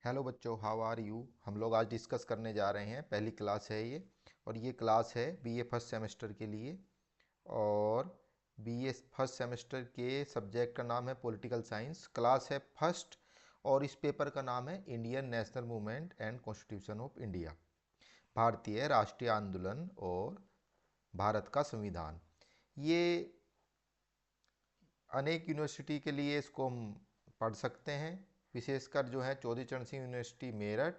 Hello बच्चों, how are you. हम लोग आज डिस्कस करने जा रहे हैं, पहली क्लास है ये। और ये क्लास है बीए फर्स्ट सेमेस्टर के लिए। और बीए फर्स्ट सेमेस्टर के सब्जेक्ट का नाम है पॉलिटिकल साइंस, क्लास है फर्स्ट। और इस पेपर का नाम है Indian national movement and constitution of India, भारतीय राष्ट्रीय आंदोलन और भारत का संविधान। ये अनेक यूनिवर्सिटी के लिए इसको हम पढ़ सकते हैं। विशेषकर जो है चौधरी चरण सिंह यूनिवर्सिटी मेरठ,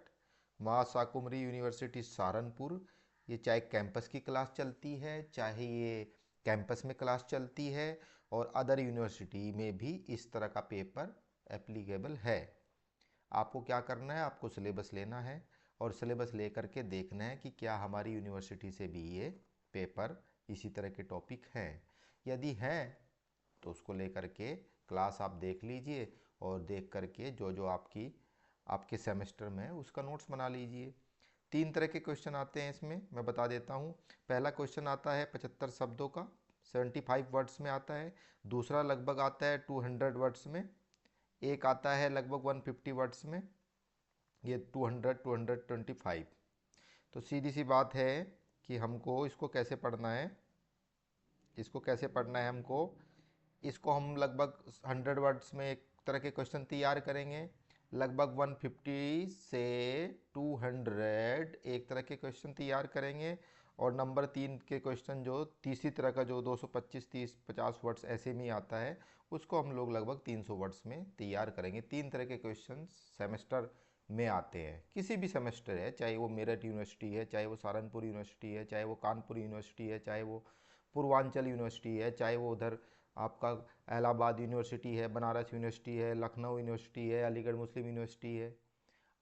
माँ शाकुंभरी यूनिवर्सिटी सहारनपुर। ये चाहे कैंपस की क्लास चलती है, चाहे ये कैंपस में क्लास चलती है, और अदर यूनिवर्सिटी में भी इस तरह का पेपर एप्लीकेबल है। आपको क्या करना है, आपको सिलेबस लेना है और सिलेबस ले करके देखना है कि क्या हमारी यूनिवर्सिटी से भी ये पेपर इसी तरह के टॉपिक हैं। यदि हैं तो उसको लेकर के क्लास आप देख लीजिए, और देख करके जो जो आपके सेमेस्टर में है उसका नोट्स बना लीजिए। तीन तरह के क्वेश्चन आते हैं इसमें, मैं बता देता हूँ। पहला क्वेश्चन आता है 75 शब्दों का, 75 वर्ड्स में आता है। दूसरा लगभग आता है 200 वर्ड्स में। एक आता है लगभग 150 वर्ड्स में। ये 200, 225। तो सीधी सी बात है कि हमको इसको कैसे पढ़ना है। इसको कैसे पढ़ना है हमको, इसको हम लगभग 100 वर्ड्स में एक तरह के क्वेश्चन तैयार करेंगे। लगभग 150 से 200 एक तरह के क्वेश्चन तैयार करेंगे। और नंबर 3 के क्वेश्चन जो तीसरी तरह का जो 225, 30, 50 वर्ड्स ऐसे में आता है, उसको हम लोग लगभग 300 वर्ड्स में तैयार करेंगे। तीन तरह के क्वेश्चन सेमेस्टर में आते हैं, किसी भी सेमेस्टर है, चाहे वो मेरठ यूनिवर्सिटी है, चाहे वो सहारनपुर यूनिवर्सिटी है, चाहे वो कानपुर यूनिवर्सिटी है, चाहे वो पूर्वांचल यूनिवर्सिटी है, चाहे वो उधर आपका इलाहाबाद यूनिवर्सिटी है, बनारस यूनिवर्सिटी है, लखनऊ यूनिवर्सिटी है, अलीगढ़ मुस्लिम यूनिवर्सिटी है।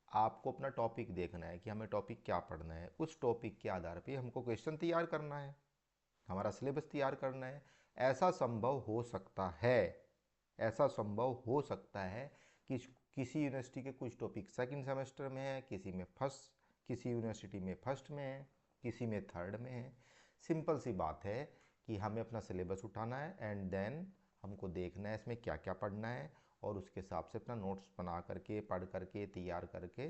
आपको अपना टॉपिक देखना है कि हमें टॉपिक क्या पढ़ना है, उस टॉपिक के आधार पे हमको क्वेश्चन तैयार करना है, हमारा सिलेबस तैयार करना है। ऐसा संभव हो सकता है, ऐसा संभव हो सकता है कि किसी यूनिवर्सिटी के कुछ टॉपिक सेकंड सेमेस्टर में है, किसी में फर्स्ट, किसी यूनिवर्सिटी में फर्स्ट में है, किसी में थर्ड में है। सिंपल सी बात है कि हमें अपना सिलेबस उठाना है एंड देन हमको देखना है इसमें क्या क्या पढ़ना है, और उसके हिसाब से अपना नोट्स बना करके, पढ़ करके, तैयार करके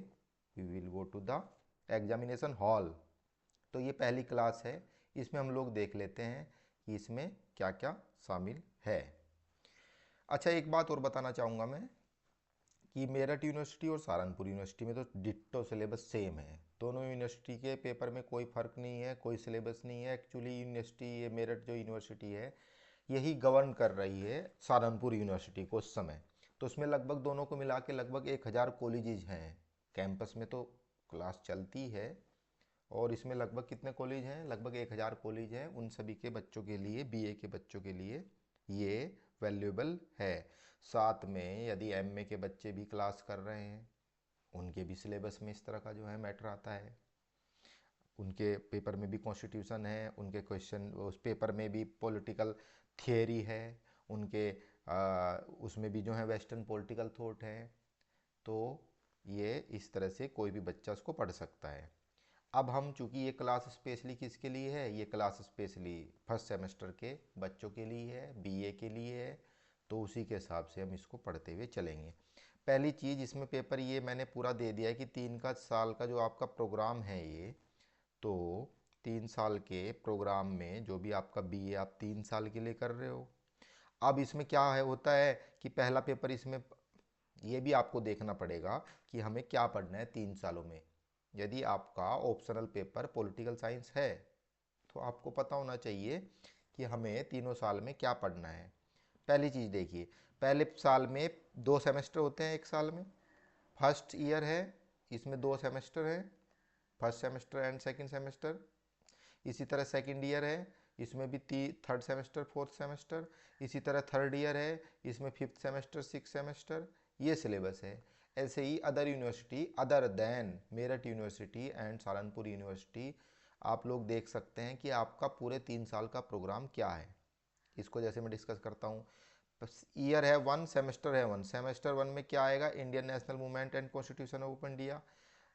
we will go to the examination hall. तो ये पहली क्लास है, इसमें हम लोग देख लेते हैं कि इसमें क्या क्या शामिल है। अच्छा, एक बात और बताना चाहूँगा मैं कि मेरठ यूनिवर्सिटी और सहारनपुर यूनिवर्सिटी में तो डिट्टो सिलेबस सेम है। दोनों यूनिवर्सिटी के पेपर में कोई फ़र्क नहीं है, कोई सिलेबस नहीं है। एक्चुअली यूनिवर्सिटी, ये मेरठ जो यूनिवर्सिटी है, यही गवर्न कर रही है सहारनपुर यूनिवर्सिटी को उस समय। तो उसमें लगभग दोनों को मिला के लगभग 1000 कॉलेजेज हैं। कैंपस में तो क्लास चलती है, और इसमें लगभग कितने कॉलेज हैं, लगभग 1000 कॉलेज हैं। उन सभी के बच्चों के लिए, बीए के बच्चों के लिए ये वैल्यूएबल है। साथ में यदि एमए के बच्चे भी क्लास कर रहे हैं, उनके भी सिलेबस में इस तरह का जो है मैटर आता है। उनके पेपर में भी कॉन्स्टिट्यूशन है, उनके क्वेश्चन उस पेपर में भी पॉलिटिकल थियरी है, उनके उसमें भी जो है वेस्टर्न पॉलिटिकल थॉट है। तो ये इस तरह से कोई भी बच्चा उसको पढ़ सकता है। अब हम चूंकि ये क्लास स्पेशली किसके लिए है, ये क्लास स्पेशली फर्स्ट सेमेस्टर के बच्चों के लिए है, बीए के लिए है। तो उसी के हिसाब से हम इसको पढ़ते हुए चलेंगे। पहली चीज़, इसमें पेपर ये मैंने पूरा दे दिया है कि 3 साल का जो आपका प्रोग्राम है ये। तो 3 साल के प्रोग्राम में जो भी आपका बीए आप 3 साल के लिए कर रहे हो। अब इसमें क्या है, होता है कि पहला पेपर इसमें ये भी आपको देखना पड़ेगा कि हमें क्या पढ़ना है 3 सालों में। यदि आपका ऑप्शनल पेपर पॉलिटिकल साइंस है, तो आपको पता होना चाहिए कि हमें तीनों साल में क्या पढ़ना है। पहली चीज़ देखिए, पहले साल में 2 सेमेस्टर होते हैं एक साल में। फर्स्ट ईयर है, इसमें 2 सेमेस्टर हैं, first semester and second semester. इसी तरह सेकंड ईयर है, इसमें भी थर्ड सेमेस्टर, फोर्थ सेमेस्टर। इसी तरह थर्ड ईयर है, इसमें फिफ्थ सेमेस्टर, सिक्स सेमेस्टर। ये सिलेबस है। ऐसे ही other university other than Meerut university and Saharanpur university, आप लोग देख सकते हैं कि आपका पूरे 3 साल का प्रोग्राम क्या है। इसको जैसे मैं डिस्कस करता हूँ, ईयर है वन, सेमेस्टर है वन। सेमेस्टर वन में क्या आएगा, Indian national movement and constitution of India.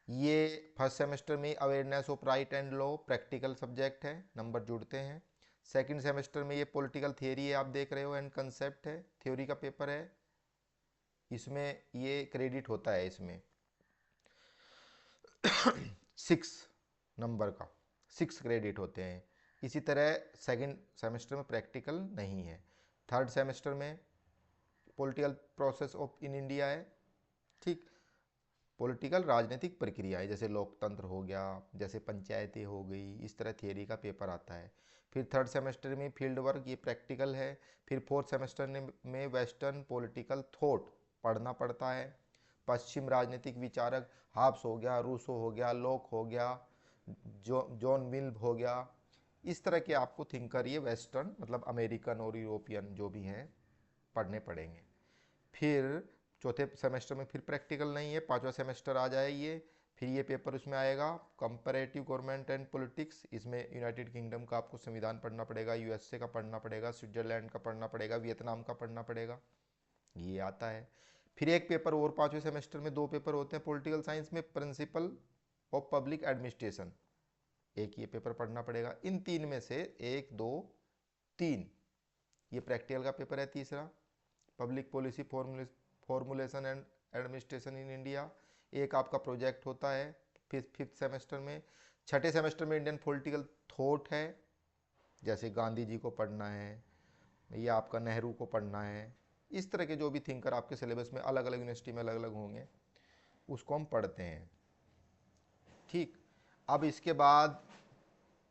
ये फर्स्ट सेमेस्टर में awareness of right and law practical subject है, नंबर जुड़ते हैं। सेकंड सेमेस्टर में ये पॉलिटिकल थियरी है, आप देख रहे हो, एंड कंसेप्ट है, थ्योरी का पेपर है। इसमें ये क्रेडिट होता है इसमें। 6 नंबर का, 6 क्रेडिट होते हैं। इसी तरह सेकंड सेमेस्टर में प्रैक्टिकल नहीं है। थर्ड सेमेस्टर में political process of in India है, ठीक, पॉलिटिकल राजनीतिक प्रक्रियाएं, जैसे लोकतंत्र हो गया, जैसे पंचायतें हो गई, इस तरह थियरी का पेपर आता है। फिर थर्ड सेमेस्टर में फील्ड वर्क, ये प्रैक्टिकल है। फिर फोर्थ सेमेस्टर में वेस्टर्न पॉलिटिकल थॉट पढ़ना पड़ता है। पश्चिम राजनीतिक विचारक, हाब्स हो गया, रूसो हो गया, लॉक हो गया, जॉन मिल हो गया, इस तरह के आपको थिंकर, ये वेस्टर्न मतलब अमेरिकन और यूरोपियन जो भी हैं, पढ़ने पड़ेंगे। फिर चौथे सेमेस्टर में फिर प्रैक्टिकल नहीं है, पांचवा सेमेस्टर आ जाए ये, फिर ये पेपर उसमें आएगा कंपैरेटिव गवर्नमेंट एंड पॉलिटिक्स। इसमें यूनाइटेड किंगडम का आपको संविधान पढ़ना पड़ेगा, यूएसए का पढ़ना पड़ेगा, स्विट्जरलैंड का पढ़ना पड़ेगा, वियतनाम का पढ़ना पड़ेगा, ये आता है। फिर एक पेपर और पांचवें सेमेस्टर में, 2 पेपर होते हैं पॉलिटिकल साइंस में, प्रिंसिपल ऑफ पब्लिक एडमिनिस्ट्रेशन, एक ये पेपर पढ़ना पड़ेगा। इन 3 में से 1 2 3 ये प्रैक्टिकल का पेपर है। तीसरा public policy formulation and administration in India, एक आपका प्रोजेक्ट होता है फिफ्थ सेमेस्टर में। छठे सेमेस्टर में इंडियन पॉलिटिकल थॉट है, जैसे गांधी जी को पढ़ना है या आपका नेहरू को पढ़ना है, इस तरह के जो भी थिंकर आपके सिलेबस में अलग अलग यूनिवर्सिटी में अलग अलग होंगे, उसको हम पढ़ते हैं, ठीक। अब इसके बाद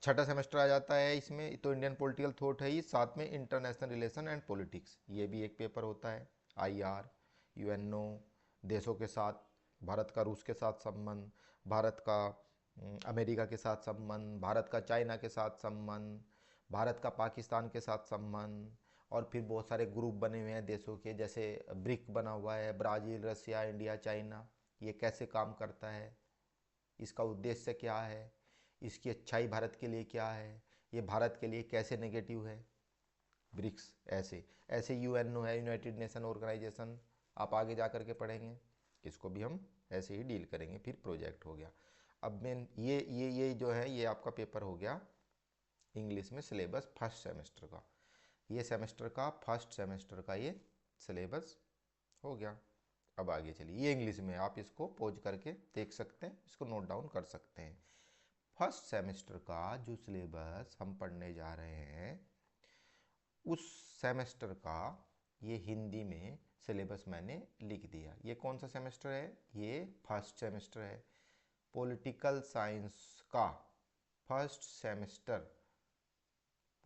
छठा सेमेस्टर आ जाता है, इसमें तो इंडियन पॉलिटिकल थॉट है ही, साथ में इंटरनेशनल रिलेशन एंड पॉलिटिक्स, ये भी एक पेपर होता है। आईआर, यूएनओ, देशों के साथ, भारत का रूस के साथ संबंध, भारत का अमेरिका के साथ संबंध, भारत का चाइना के साथ संबंध, भारत का पाकिस्तान के साथ संबंध, और फिर बहुत सारे ग्रुप बने हुए हैं देशों के, जैसे ब्रिक बना हुआ है, ब्राज़ील, रसिया, इंडिया, चाइना, ये कैसे काम करता है, इसका उद्देश्य क्या है, इसकी अच्छाई भारत के लिए क्या है, ये भारत के लिए कैसे नेगेटिव है, ब्रिक्स। ऐसे ऐसे यूएनओ है, यूनाइटेड नेशन ऑर्गेनाइजेशन, आप आगे जा कर के पढ़ेंगे, इसको भी हम ऐसे ही डील करेंगे। फिर प्रोजेक्ट हो गया। अब मेन ये जो है, ये आपका पेपर हो गया इंग्लिश में सिलेबस फर्स्ट सेमेस्टर का, ये सेमेस्टर का फर्स्ट सेमेस्टर का ये सिलेबस हो गया। अब आगे चलिए, ये इंग्लिश में, आप इसको पॉज करके देख सकते हैं, इसको नोट डाउन कर सकते हैं। फर्स्ट सेमेस्टर का जो सिलेबस हम पढ़ने जा रहे हैं, उस सेमेस्टर का ये हिंदी में सिलेबस मैंने लिख दिया। ये कौन सा सेमेस्टर है? ये फर्स्ट सेमेस्टर है। पॉलिटिकल साइंस का फर्स्ट सेमेस्टर,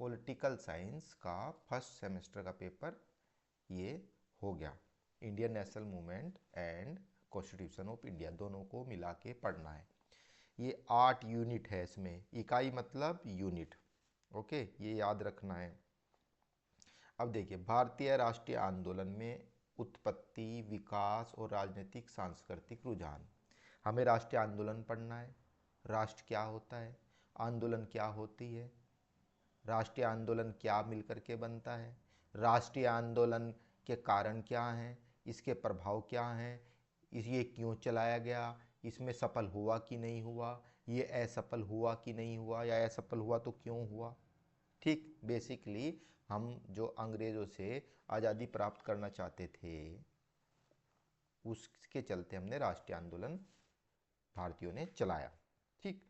पॉलिटिकल साइंस का फर्स्ट सेमेस्टर का पेपर ये हो गया। Indian national movement and constitution of India, दोनों को मिला के पढ़ना है। ये 8 यूनिट है, इसमें इकाई मतलब यूनिट, ओके, ये याद रखना है। अब देखिए, भारतीय राष्ट्रीय आंदोलन में उत्पत्ति, विकास और राजनीतिक सांस्कृतिक रुझान, हमें राष्ट्रीय आंदोलन पढ़ना है। राष्ट्र क्या होता है, आंदोलन क्या होती है, राष्ट्रीय आंदोलन क्या मिलकर के बनता है, राष्ट्रीय आंदोलन के कारण क्या हैं, इसके प्रभाव क्या हैं, ये क्यों चलाया गया, इसमें सफल हुआ कि नहीं हुआ, ये असफल हुआ कि नहीं हुआ, या असफल हुआ तो क्यों हुआ, ठीक। बेसिकली हम जो अंग्रेज़ों से आज़ादी प्राप्त करना चाहते थे, उसके चलते हमने राष्ट्रीय आंदोलन भारतीयों ने चलाया, ठीक।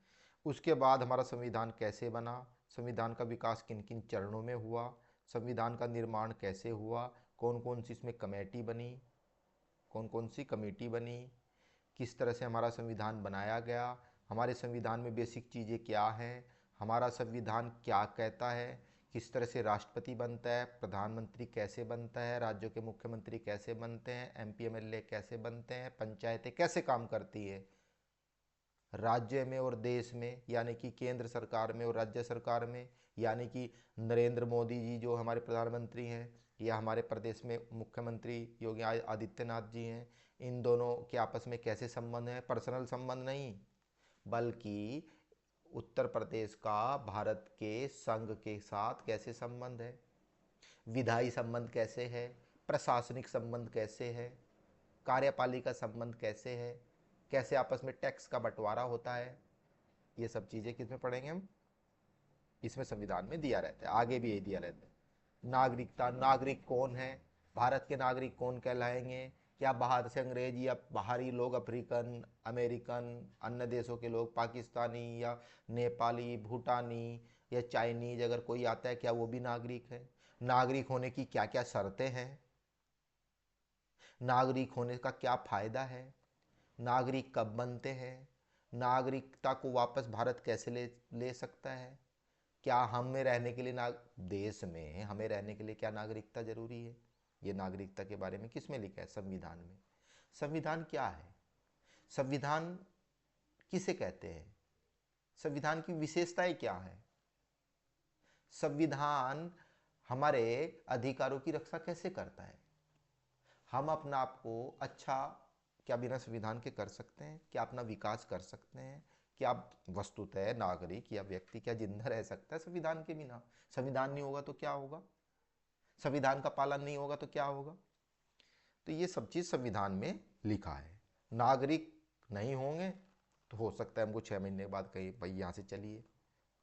उसके बाद हमारा संविधान कैसे बना, संविधान का विकास किन किन चरणों में हुआ, संविधान का निर्माण कैसे हुआ, कौन कौन सी इसमें कमेटी बनी, कौन कौन सी कमेटी बनी, किस तरह से हमारा संविधान बनाया गया, हमारे संविधान में बेसिक चीज़ें क्या हैं, हमारा संविधान क्या कहता है, किस तरह से राष्ट्रपति बनता है, प्रधानमंत्री कैसे बनता है, राज्यों के मुख्यमंत्री कैसे बनते हैं, एमपी एमएलए कैसे बनते हैं, पंचायतें कैसे काम करती है राज्य में और देश में, यानी कि केंद्र सरकार में और राज्य सरकार में, यानी कि नरेंद्र मोदी जी जो हमारे प्रधानमंत्री हैं, या हमारे प्रदेश में मुख्यमंत्री योगी आदित्यनाथ जी हैं, इन दोनों के आपस में कैसे संबंध है, पर्सनल संबंध नहीं, बल्कि उत्तर प्रदेश का भारत के संघ के साथ कैसे संबंध है, विधायी संबंध कैसे है, प्रशासनिक संबंध कैसे है, कार्यपालिका संबंध कैसे है, कैसे आपस में टैक्स का बंटवारा होता है, ये सब चीज़ें किस में पढ़ेंगे हम, इसमें संविधान में दिया रहता है। आगे भी ये दिया रहता है। नागरिकता, नागरिक कौन है, भारत के नागरिक कौन कहलाएंगे, क्या बाहर से अंग्रेज या बाहरी लोग, अफ्रीकन, अमेरिकन, अन्य देशों के लोग, पाकिस्तानी या नेपाली, भूटानी या चाइनीज अगर कोई आता है, क्या वो भी नागरिक है? नागरिक होने की क्या क्या शर्तें हैं? नागरिक होने का क्या फायदा है? नागरिक कब बनते हैं? नागरिकता को वापस भारत कैसे ले ले सकता है? क्या हमें रहने के लिए देश में हमें रहने के लिए क्या नागरिकता जरूरी है? ये नागरिकता के बारे में किस में लिखा है? संविधान में। संविधान क्या है? संविधान किसे कहते हैं? संविधान की विशेषताएं क्या है? संविधान हमारे अधिकारों की रक्षा कैसे करता है? हम अपना आप को अच्छा क्या बिना संविधान के कर सकते हैं? क्या अपना विकास कर सकते हैं? क्या वस्तुतः नागरिक या व्यक्ति क्या जिंदा रह सकता है संविधान के बिना? संविधान नहीं होगा तो क्या होगा? संविधान का पालन नहीं होगा तो क्या होगा? तो ये सब चीज़ संविधान में लिखा है। नागरिक नहीं होंगे तो हो सकता है हमको 6 महीने के बाद कहीं भाई यहाँ से चलिए,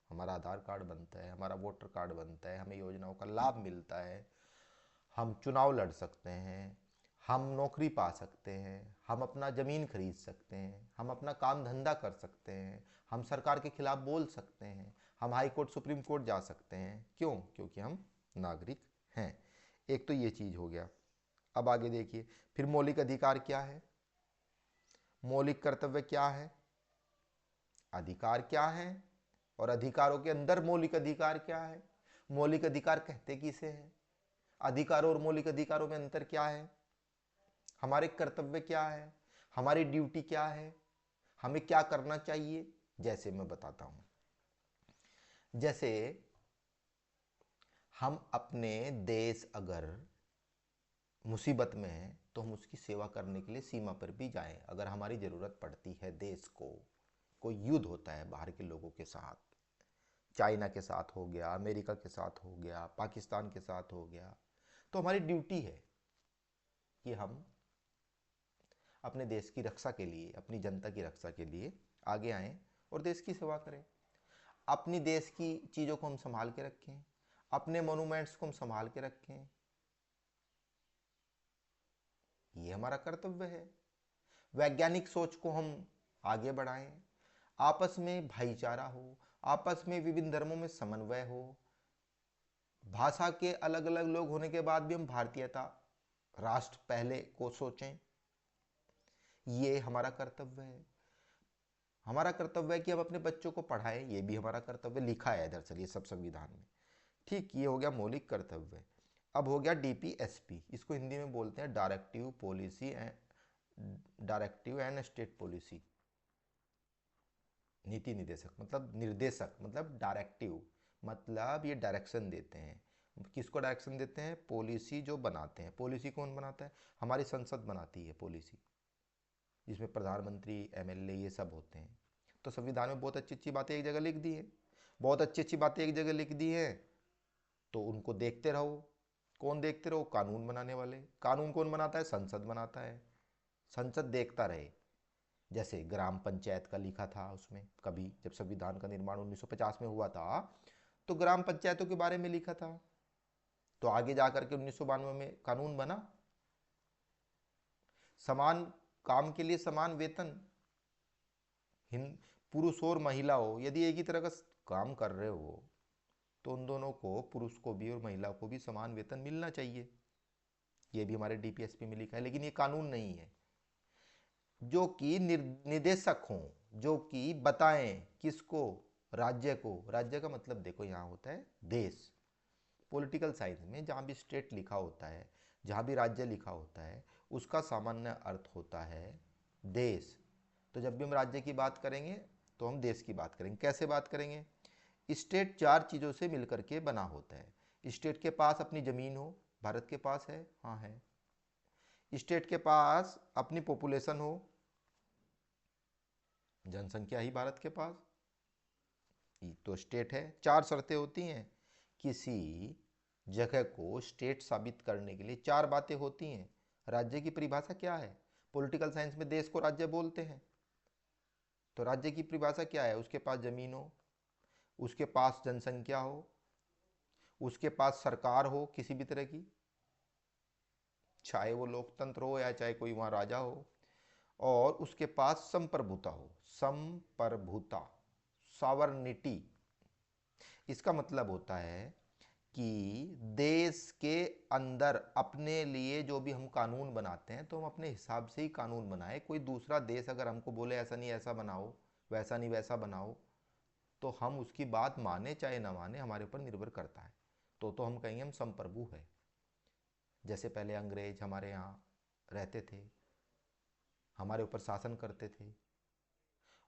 हमारा आधार कार्ड बनता है, हमारा वोटर कार्ड बनता है, हमें योजनाओं का लाभ मिलता है, हम चुनाव लड़ सकते हैं, हम नौकरी पा सकते हैं, हम अपना ज़मीन खरीद सकते हैं, हम अपना काम धंधा कर सकते हैं, हम सरकार के खिलाफ बोल सकते हैं, हम हाई कोर्ट सुप्रीम कोर्ट जा सकते हैं। क्यों? क्योंकि हम नागरिक हैं। एक तो ये चीज़ हो गया। अब आगे देखिए, फिर मौलिक अधिकार क्या है? मौलिक कर्तव्य क्या है? अधिकार क्या है? और अधिकारों के अंदर मौलिक अधिकार क्या है? मौलिक अधिकार कहते किसे हैं? अधिकारों और मौलिक अधिकारों में अंतर क्या है? हमारे कर्तव्य क्या है? हमारी ड्यूटी क्या है? हमें क्या करना चाहिए? जैसे मैं बताता हूं, जैसे हम अपने देश अगर मुसीबत में है तो हम उसकी सेवा करने के लिए सीमा पर भी जाएं। अगर हमारी ज़रूरत पड़ती है देश को, कोई युद्ध होता है बाहर के लोगों के साथ, चाइना के साथ हो गया, अमेरिका के साथ हो गया, पाकिस्तान के साथ हो गया, तो हमारी ड्यूटी है कि हम अपने देश की रक्षा के लिए, अपनी जनता की रक्षा के लिए आगे आएं और देश की सेवा करें। अपनी देश की चीज़ों को हम संभाल के रखें, अपने मोनूमेंट्स को हम संभाल के रखें। ये हमारा कर्तव्य है। वैज्ञानिक सोच को हम आगे बढ़ाएं, आपस में भाईचारा हो, आपस में विभिन्न धर्मों में समन्वय हो, भाषा के अलग अलग लोग होने के बाद भी हम भारतीयता, राष्ट्र पहले को सोचें। ये हमारा कर्तव्य है। हमारा कर्तव्य है कि हम अपने बच्चों को पढ़ाएं, ये भी हमारा कर्तव्य लिखा है दरअसल ये सब संविधान में। ठीक, ये हो गया मौलिक कर्तव्य। अब हो गया डीपीएसपी, इसको हिंदी में बोलते हैं directive policy and directive and state policy. नीति निदेशक मतलब निर्देशक, मतलब डायरेक्टिव मतलब ये डायरेक्शन देते हैं। किसको डायरेक्शन देते हैं? पॉलिसी जो बनाते हैं। पॉलिसी कौन बनाता है? हमारी संसद बनाती है पॉलिसी, जिसमें प्रधानमंत्री, एमएलए ये सब होते हैं। तो संविधान में बहुत अच्छी अच्छी बातें एक जगह लिख दी हैं, बहुत अच्छी अच्छी बातें एक जगह लिख दी हैं, तो उनको देखते रहो। कौन देखते रहो? कानून बनाने वाले। कानून कौन बनाता है? संसद बनाता है। संसद देखता रहे। जैसे ग्राम पंचायत का लिखा था उसमें, कभी जब संविधान का निर्माण 1950 में हुआ था तो ग्राम पंचायतों के बारे में लिखा था, तो आगे जाकर के 1992 में कानून बना। समान काम के लिए समान वेतन, हिंद पुरुष और महिला हो, यदि एक ही तरह का काम कर रहे हो तो उन दोनों को, पुरुष को भी और महिला को भी समान वेतन मिलना चाहिए। ये भी हमारे डीपीएसपी में लिखा है, लेकिन ये कानून नहीं है। जो कि निदेशक हों, जो कि बताएं किसको? राज्य को। राज्य का मतलब देखो यहाँ होता है देश। पॉलिटिकल साइंस में जहाँ भी स्टेट लिखा होता है, जहाँ भी राज्य लिखा होता है, उसका सामान्य अर्थ होता है देश। तो जब भी हम राज्य की बात करेंगे तो हम देश की बात करेंगे। कैसे बात करेंगे? स्टेट 4 चीज़ों से मिलकर के बना होता है। स्टेट के पास अपनी ज़मीन हो, भारत के पास है, हाँ है। स्टेट के पास अपनी पॉपुलेशन हो, जनसंख्या ही भारत के पास, ये तो स्टेट है। 4 शर्तें होती हैं किसी जगह को स्टेट साबित करने के लिए, 4 बातें होती हैं। राज्य की परिभाषा क्या है? पॉलिटिकल साइंस में देश को राज्य बोलते हैं। तो राज्य की परिभाषा क्या है? उसके पास जमीन हो, उसके पास जनसंख्या हो, उसके पास सरकार हो किसी भी तरह की, चाहे वो लोकतंत्र हो या चाहे कोई वहाँ राजा हो, और उसके पास संप्रभुता हो। संप्रभुता, सॉवरनिटी, इसका मतलब होता है कि देश के अंदर अपने लिए जो भी हम कानून बनाते हैं तो हम अपने हिसाब से ही कानून बनाए। कोई दूसरा देश अगर हमको बोले ऐसा नहीं ऐसा बनाओ, वैसा नहीं वैसा बनाओ, तो हम उसकी बात माने चाहे ना माने, हमारे ऊपर निर्भर करता है। तो हम कहेंगे हम संप्रभु है। जैसे पहले अंग्रेज हमारे यहाँ रहते थे, हमारे ऊपर शासन करते थे,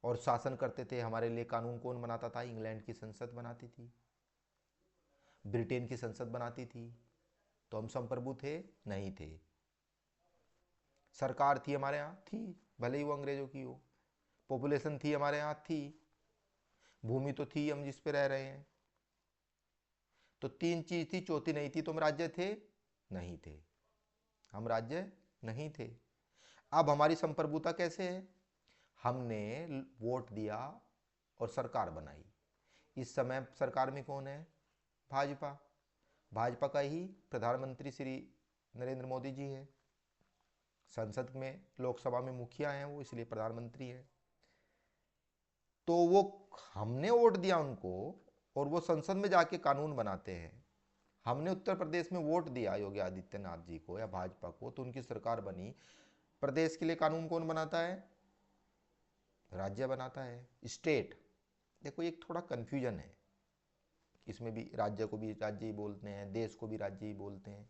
और शासन करते थे हमारे लिए कानून कौन बनाता था? इंग्लैंड की संसद बनाती थी, ब्रिटेन की संसद बनाती थी। तो हम संप्रभु थे? नहीं थे। सरकार थी हमारे यहाँ? थी, भले ही वो अंग्रेजों की हो। पॉपुलेशन थी हमारे यहाँ? थी। भूमि तो थी हम जिस पे रह रहे हैं। तो तीन चीज थी, चौथी नहीं थी। तो हम राज्य थे? नहीं थे, हम राज्य नहीं थे। अब हमारी संप्रभुता कैसे है? हमने वोट दिया और सरकार बनाई। इस समय सरकार में कौन है? भाजपा। भाजपा का ही प्रधानमंत्री श्री नरेंद्र मोदी जी है। संसद में, लोकसभा में मुखिया हैं वो, इसलिए प्रधानमंत्री है। तो वो, हमने वोट दिया उनको और वो संसद में जाके कानून बनाते हैं। हमने उत्तर प्रदेश में वोट दिया योगी आदित्यनाथ जी को या भाजपा को, तो उनकी सरकार बनी। प्रदेश के लिए कानून कौन बनाता है? राज्य बनाता है, स्टेट। देखो एक थोड़ा कन्फ्यूजन है इसमें भी, राज्य को भी राज्य ही बोलते हैं, देश को भी राज्य ही बोलते हैं,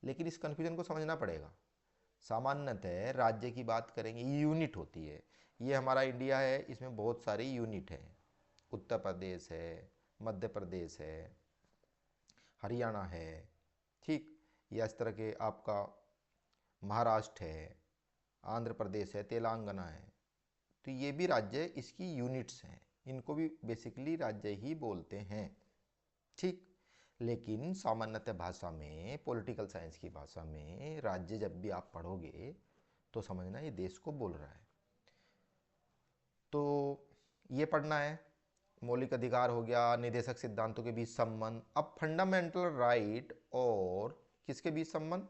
लेकिन इस कन्फ्यूजन को समझना पड़ेगा। सामान्यतः राज्य की बात करेंगे, यूनिट होती है। ये हमारा इंडिया है, इसमें बहुत सारी यूनिट हैं। उत्तर प्रदेश है, मध्य प्रदेश है, हरियाणा है, ठीक, या इस तरह के आपका महाराष्ट्र है, आंध्र प्रदेश है, तेलंगाना है। तो ये भी राज्य, इसकी यूनिट्स हैं, इनको भी बेसिकली राज्य ही बोलते हैं, ठीक। लेकिन सामान्यतः भाषा में, पॉलिटिकल साइंस की भाषा में, राज्य जब भी आप पढ़ोगे तो समझना ये देश को बोल रहा है। तो ये पढ़ना है। मौलिक अधिकार हो गया, निदेशक सिद्धांतों के बीच संबंध। अब फंडामेंटल राइट और किसके बीच संबंध?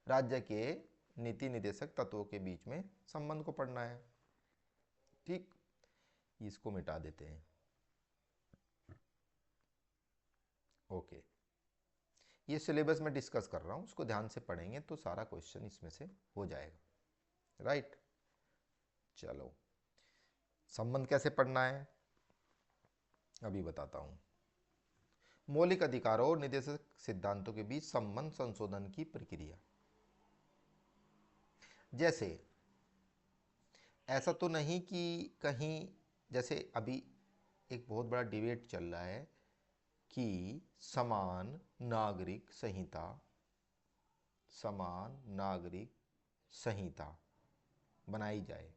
राज्य के नीति निदेशक तत्वों के बीच में संबंध को पढ़ना है, ठीक। इसको मिटा देते हैं, ओके। ये सिलेबस में डिस्कस कर रहा हूँ, उसको ध्यान से पढ़ेंगे तो सारा क्वेश्चन इसमें से हो जाएगा, राइट। चलो, संबंध कैसे पढ़ना है अभी बताता हूँ। मौलिक अधिकारों और निदेशक सिद्धांतों के बीच संबंध संशोधन की प्रक्रिया। जैसे ऐसा तो नहीं कि कहीं, जैसे अभी एक बहुत बड़ा डिबेट चल रहा है कि समान नागरिक संहिता, समान नागरिक संहिता बनाई जाए।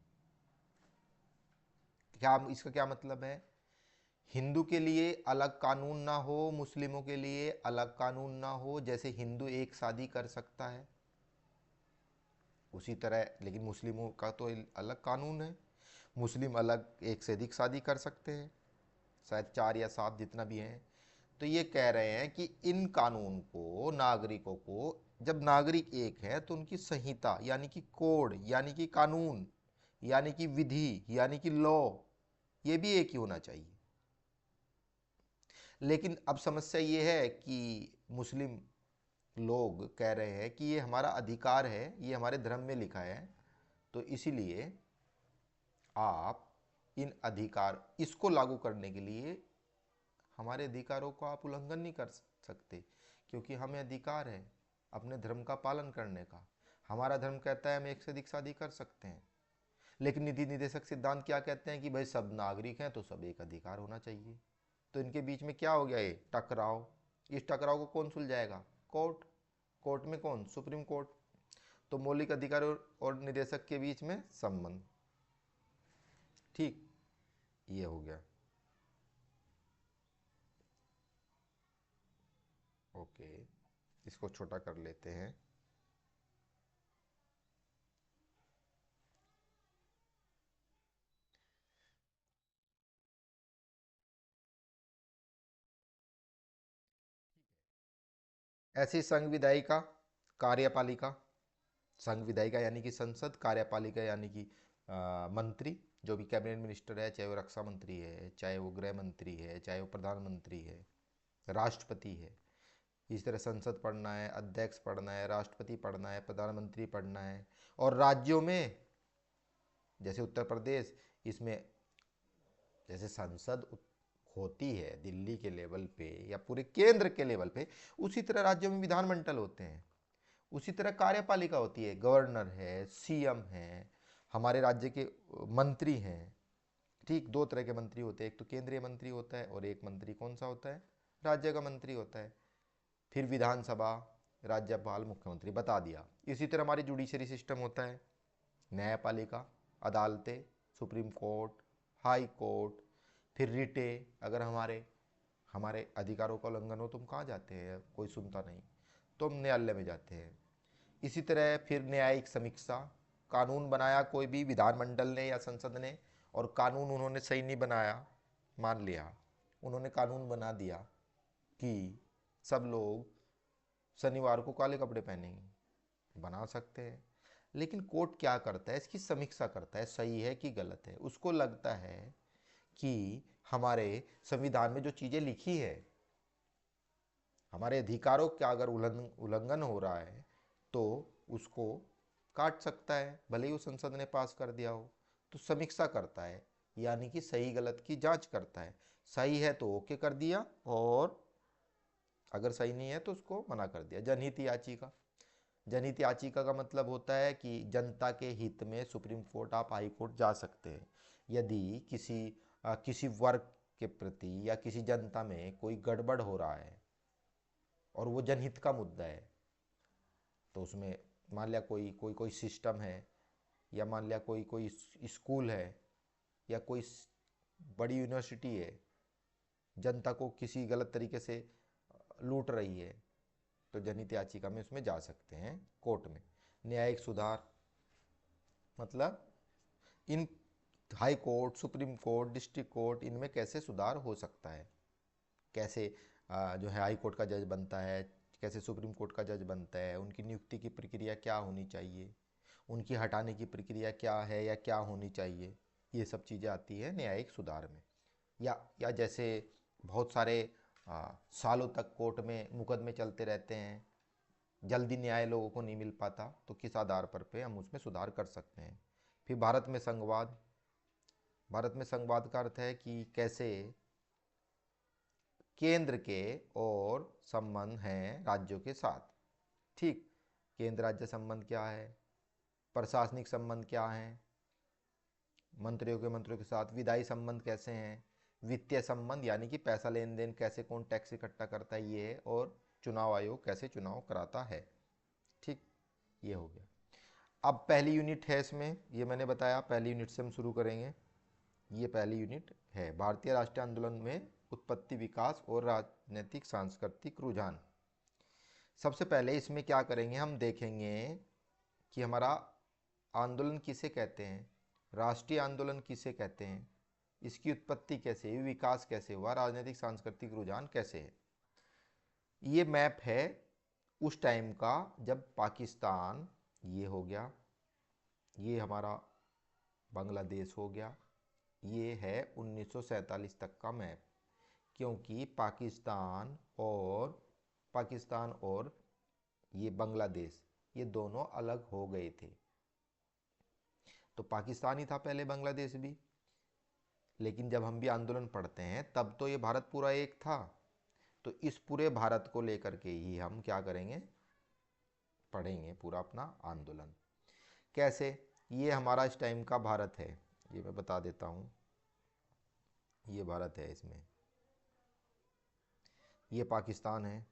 क्या इसका क्या मतलब है? हिंदू के लिए अलग कानून ना हो, मुस्लिमों के लिए अलग कानून ना हो। जैसे हिंदू एक शादी कर सकता है उसी तरह, लेकिन मुस्लिमों का तो अलग कानून है। मुस्लिम अलग एक से अधिक शादी कर सकते हैं, शायद 4 या 7 जितना भी हैं। तो ये कह रहे हैं कि इन कानून को, नागरिकों को, जब नागरिक एक है तो उनकी संहिता यानी कि कोड, यानी कि कानून, यानी कि विधि, यानी कि लॉ, ये भी एक ही होना चाहिए। लेकिन अब समस्या ये है कि मुस्लिम लोग कह रहे हैं कि ये हमारा अधिकार है, ये हमारे धर्म में लिखा है, तो इसीलिए आप इन अधिकार, इसको लागू करने के लिए हमारे अधिकारों को आप उल्लंघन नहीं कर सकते, क्योंकि हमें अधिकार है अपने धर्म का पालन करने का। हमारा धर्म कहता है हम एक से अधिक शादी कर सकते हैं, लेकिन नीति निदेशक सिद्धांत क्या कहते हैं कि भाई सब नागरिक हैं तो सब एक अधिकार होना चाहिए। तो इनके बीच में क्या हो गया? ये टकराव। इस टकराव को कौन सुलझाएगा? कोर्ट। कोर्ट में कौन? Supreme court. तो मौलिक अधिकार और निदेशक के बीच में संबंध, ठीक, ये हो गया, ओके। इसको छोटा कर लेते हैं। ऐसी संघ विधायिका कार्यपालिका, संघ विधायिका यानी कि संसद, कार्यपालिका यानी कि मंत्री, जो भी कैबिनेट मिनिस्टर है, चाहे वो रक्षा मंत्री है, चाहे वो गृह मंत्री है, चाहे वो प्रधानमंत्री है, राष्ट्रपति है। इस तरह संसद पढ़ना है, अध्यक्ष पढ़ना है, राष्ट्रपति पढ़ना है, प्रधानमंत्री पढ़ना है। और राज्यों में जैसे उत्तर प्रदेश, इसमें जैसे संसद होती है दिल्ली के लेवल पे या पूरे केंद्र के लेवल पे, उसी तरह राज्यों में विधानमंडल होते हैं। उसी तरह कार्यपालिका होती है, गवर्नर है, सीएम है, हमारे राज्य के मंत्री हैं। ठीक, दो तरह के मंत्री होते हैं, एक तो केंद्रीय मंत्री होता है और एक मंत्री कौन सा होता है, राज्य का मंत्री होता है। फिर विधानसभा, राज्यपाल, मुख्यमंत्री, बता दिया। इसी तरह हमारी जुडिशरी सिस्टम होता है, न्यायपालिका, अदालतें, सुप्रीम कोर्ट, हाई कोर्ट। फिर रिटे, अगर हमारे हमारे अधिकारों का उल्लंघन हो तो हम कहाँ जाते हैं, कोई सुनता नहीं तो हम न्यायालय में जाते हैं। इसी तरह फिर न्यायिक समीक्षा, कानून बनाया कोई भी विधानमंडल ने या संसद ने, और कानून उन्होंने सही नहीं बनाया, मान लिया उन्होंने कानून बना दिया कि सब लोग शनिवार को काले कपड़े पहनेंगे, बना सकते हैं। लेकिन कोर्ट क्या करता है, इसकी समीक्षा करता है, सही है कि गलत है। उसको लगता है कि हमारे संविधान में जो चीज़ें लिखी है, हमारे अधिकारों का अगर उल्लंघन हो रहा है तो उसको काट सकता है, भले ही वो संसद ने पास कर दिया हो। तो समीक्षा करता है, यानी कि सही गलत की जांच करता है। सही है तो ओके कर दिया, और अगर सही नहीं है तो उसको मना कर दिया। जनहित याचिका, जनहित याचिका का मतलब होता है कि जनता के हित में सुप्रीम कोर्ट, आप हाई कोर्ट जा सकते हैं। यदि किसी वर्ग के प्रति या किसी जनता में कोई गड़बड़ हो रहा है और वो जनहित का मुद्दा है, तो उसमें मान लिया कोई कोई कोई सिस्टम है, या मान लिया कोई कोई स्कूल है, या कोई बड़ी यूनिवर्सिटी है, जनता को किसी गलत तरीके से लूट रही है, तो जनहित याचिका में उसमें जा सकते हैं कोर्ट में। न्यायिक सुधार, मतलब इन high court, supreme court, district court, इनमें कैसे सुधार हो सकता है, कैसे जो है हाई कोर्ट का जज बनता है, कैसे सुप्रीम कोर्ट का जज बनता है, उनकी नियुक्ति की प्रक्रिया क्या होनी चाहिए, उनकी हटाने की प्रक्रिया क्या है या क्या होनी चाहिए, ये सब चीज़ें आती है न्यायिक सुधार में। या जैसे बहुत सारे सालों तक कोर्ट में मुकदमे चलते रहते हैं, जल्दी न्याय लोगों को नहीं मिल पाता, तो किस आधार पर पे हम उसमें सुधार कर सकते हैं। फिर भारत में संघवाद, भारत में संघवाद का अर्थ है कि कैसे केंद्र के और संबंध हैं राज्यों के साथ। ठीक, केंद्र राज्य संबंध क्या है, प्रशासनिक संबंध क्या है, मंत्रियों के साथ विधायी संबंध कैसे हैं, वित्तीय संबंध यानी कि पैसा लेन देन कैसे, कौन टैक्स इकट्ठा करता है ये है, और चुनाव आयोग कैसे चुनाव कराता है। ठीक, ये हो गया। अब पहली यूनिट है इसमें, ये मैंने बताया पहली यूनिट से हम शुरू करेंगे। ये पहली यूनिट है भारतीय राष्ट्रीय आंदोलन में उत्पत्ति, विकास और राजनीतिक सांस्कृतिक रुझान। सबसे पहले इसमें क्या करेंगे, हम देखेंगे कि हमारा आंदोलन किसे कहते हैं, राष्ट्रीय आंदोलन किसे कहते हैं, इसकी उत्पत्ति कैसे हुई, विकास कैसे हुआ, राजनीतिक सांस्कृतिक रुझान कैसे है। ये मैप है उस टाइम का जब पाकिस्तान, ये हो गया, ये हमारा बांग्लादेश हो गया, ये है 1947 तक का मैप। क्योंकि पाकिस्तान और ये बांग्लादेश, ये दोनों अलग हो गए थे। तो पाकिस्तान ही था पहले, बांग्लादेश भी। लेकिन जब हम भी आंदोलन पढ़ते हैं तब तो ये भारत पूरा एक था। तो इस पूरे भारत को लेकर के ही हम क्या करेंगे, पढ़ेंगे पूरा अपना आंदोलन। कैसे, ये हमारा इस टाइम का भारत है, ये मैं बता देता हूँ। ये भारत है, इसमें ये पाकिस्तान है,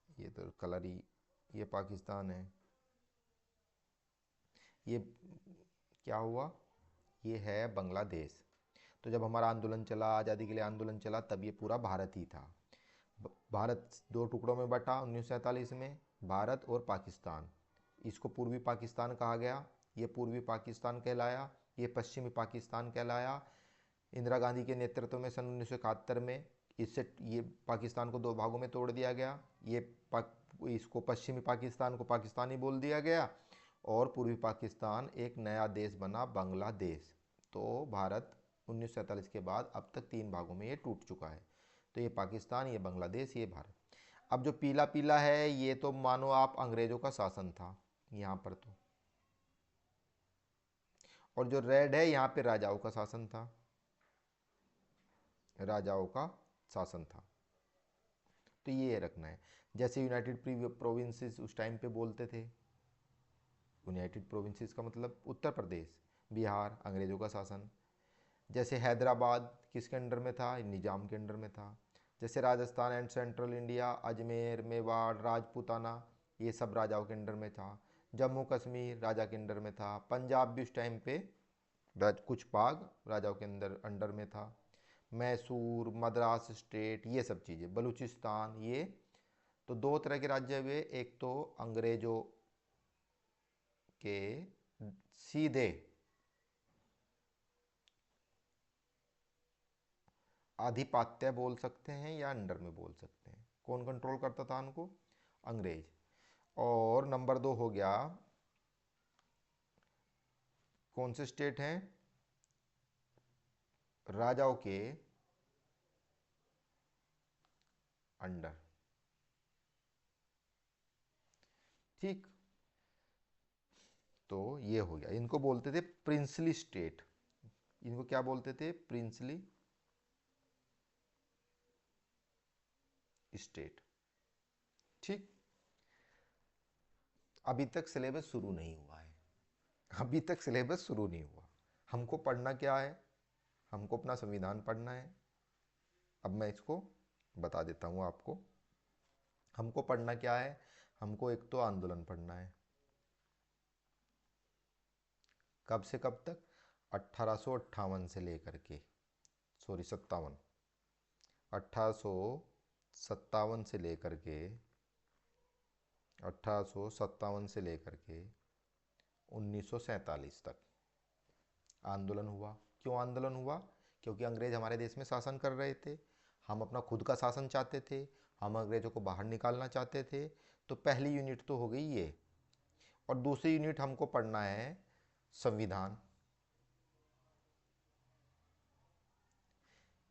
ये तो कलर ही, ये पाकिस्तान है। ये क्या हुआ, ये है बांग्लादेश। तो जब हमारा आंदोलन चला, आज़ादी के लिए आंदोलन चला, तब ये पूरा भारत ही था। भारत दो टुकड़ों में बटा 1947 में, भारत और पाकिस्तान। इसको पूर्वी पाकिस्तान कहा गया, ये पूर्वी पाकिस्तान कहलाया, ये पश्चिमी पाकिस्तान कहलाया। इंदिरा गांधी के नेतृत्व में सन 1971 में इससे ये पाकिस्तान को दो भागों में तोड़ दिया गया। ये इसको पश्चिमी पाकिस्तान को पाकिस्तानी बोल दिया गया और पूर्वी पाकिस्तान एक नया देश बना, बांग्लादेश। तो भारत 1947 के बाद अब तक 3 भागों में ये टूट चुका है। तो ये पाकिस्तान, ये बांग्लादेश, ये भारत। अब जो पीला पीला है ये तो मानो आप अंग्रेजों का शासन था यहाँ पर तो, और जो रेड है यहाँ पे राजाओं का शासन था, राजाओं का शासन था। तो ये रखना है। जैसे यूनाइटेड प्रोविंसेस उस टाइम पे बोलते थे, यूनाइटेड प्रोविंसेस का मतलब उत्तर प्रदेश, बिहार अंग्रेजों का शासन। जैसे हैदराबाद किसके अंडर में था, निजाम के अंडर में था। जैसे Rajasthan and central India, Ajmer, Mewar, Rajputana, ये सब राजाओं के अंडर में था। जम्मू कश्मीर राजा के अंडर में था। पंजाब भी उस टाइम पे कुछ भाग राजाओं के अंडर में था। मैसूर, मद्रास स्टेट, ये सब चीज़ें, बलूचिस्तान, ये तो 2 तरह के राज्य हुए। एक तो अंग्रेजों के सीधे आधिपत्य बोल सकते हैं या अंडर में बोल सकते हैं। कौन कंट्रोल करता था उनको, अंग्रेज। और नंबर 2 हो गया, कौन से स्टेट हैं, राजाओं के अंडर। ठीक, तो ये हो गया। इनको बोलते थे प्रिंसली स्टेट। इनको क्या बोलते थे, प्रिंसली स्टेट। ठीक, अभी तक सिलेबस शुरू नहीं हुआ है, अभी तक सिलेबस शुरू नहीं हुआ। हमको पढ़ना क्या है, हमको अपना संविधान पढ़ना है। अब मैं इसको बता देता हूँ आपको। हमको पढ़ना क्या है, हमको एक तो आंदोलन पढ़ना है। कब से कब तक, 1858 से लेकर के, सॉरी 57, 1857 से लेकर के 1857 से लेकर के 1947 तक आंदोलन हुआ। क्यों आंदोलन हुआ, क्योंकि अंग्रेज हमारे देश में शासन कर रहे थे। हम अपना खुद का शासन चाहते थे, हम अंग्रेजों को बाहर निकालना चाहते थे। तो पहली यूनिट तो हो गई ये। और दूसरी यूनिट हमको पढ़ना है संविधान।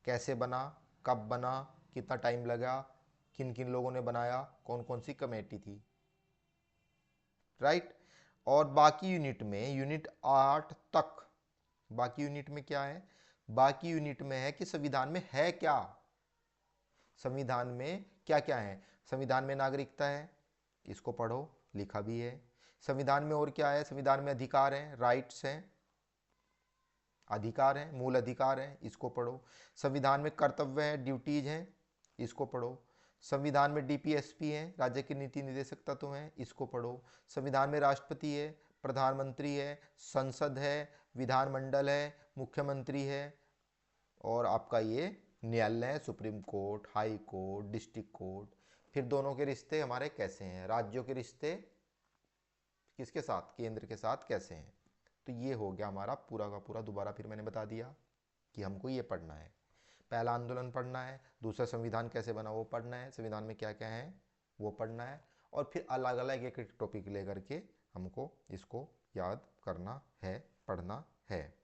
कैसे बना, कब बना, कितना टाइम लगा, किन किन लोगों ने बनाया, कौन कौन सी कमेटी थी, राइट। और बाकी यूनिट में, यूनिट 8 तक, बाकी यूनिट में क्या है, बाकी यूनिट में है कि संविधान में है क्या, संविधान में क्या क्या है। संविधान में नागरिकता है, इसको पढ़ो, लिखा भी है। संविधान में और क्या है, संविधान में अधिकार हैं, राइट्स हैं, अधिकार हैं, मूल अधिकार हैं, इसको पढ़ो। संविधान में कर्तव्य है, ड्यूटीज हैं, इसको पढ़ो। संविधान में डीपीएसपी हैं, राज्य के नीति निर्देशक तत्व हैं, इसको पढ़ो। संविधान में राष्ट्रपति है, प्रधानमंत्री है, संसद है, विधानमंडल है, मुख्यमंत्री है, और आपका ये न्यायालय है, supreme court, high court, district court. फिर दोनों के रिश्ते हमारे कैसे हैं, राज्यों के रिश्ते किसके साथ, केंद्र के साथ कैसे हैं। तो ये हो गया हमारा पूरा का पूरा। दोबारा फिर मैंने बता दिया कि हमको ये पढ़ना है। पहला आंदोलन पढ़ना है, दूसरा संविधान कैसे बना वो पढ़ना है, संविधान में क्या क्या है वो पढ़ना है, और फिर अलग अलग एक एक टॉपिक लेकर के हमको इसको याद करना है, पढ़ना है।